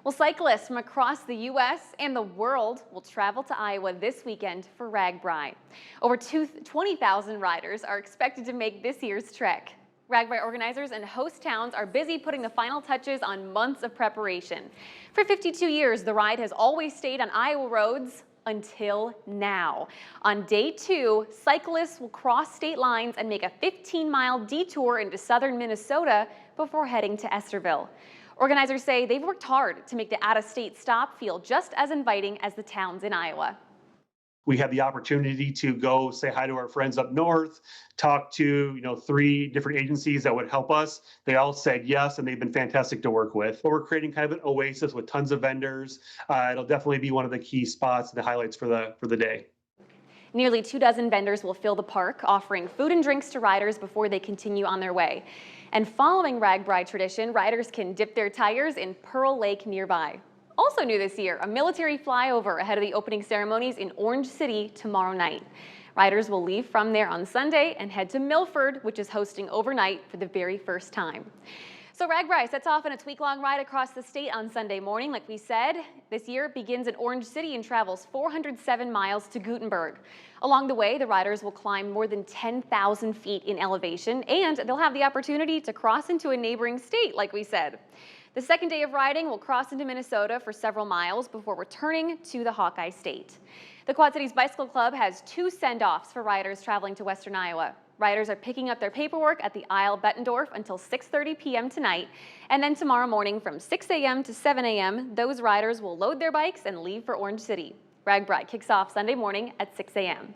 Well, cyclists from across the U.S. and the world will travel to Iowa this weekend for RAGBRAI. Over 20,000 riders are expected to make this year's trek. RAGBRAI organizers and host towns are busy putting the final touches on months of preparation. For 52 years, the ride has always stayed on Iowa roads until now. On day 2, cyclists will cross state lines and make a 15-mile detour into southern Minnesota before heading to Estherville. Organizers say they've worked hard to make the out-of-state stop feel just as inviting as the towns in Iowa. We had the opportunity to go say hi to our friends up north, talk to 3 different agencies that would help us. They all said yes, and they've been fantastic to work with. But we're creating kind of an oasis with tons of vendors. It'll definitely be one of the key spots and the highlights for the day. Nearly 24 vendors will fill the park, offering food and drinks to riders before they continue on their way. And following RAGBRAI tradition, riders can dip their tires in Pearl Lake nearby. Also new this year, a military flyover ahead of the opening ceremonies in Orange City tomorrow night. Riders will leave from there on Sunday and head to Milford, which is hosting overnight for the very first time. So RAGBRAI sets off on its week-long ride across the state on Sunday morning. Like we said, this year it begins in Orange City and travels 407 miles to Gutenberg. Along the way, the riders will climb more than 10,000 feet in elevation, and they'll have the opportunity to cross into a neighboring state, like we said. The second day of riding will cross into Minnesota for several miles before returning to the Hawkeye State. The Quad Cities Bicycle Club has 2 send-offs for riders traveling to western Iowa. Riders are picking up their paperwork at the Isle Bettendorf until 6:30 p.m. tonight, and then tomorrow morning from 6 a.m. to 7 a.m., those riders will load their bikes and leave for Orange City. RAGBRAI kicks off Sunday morning at 6 a.m.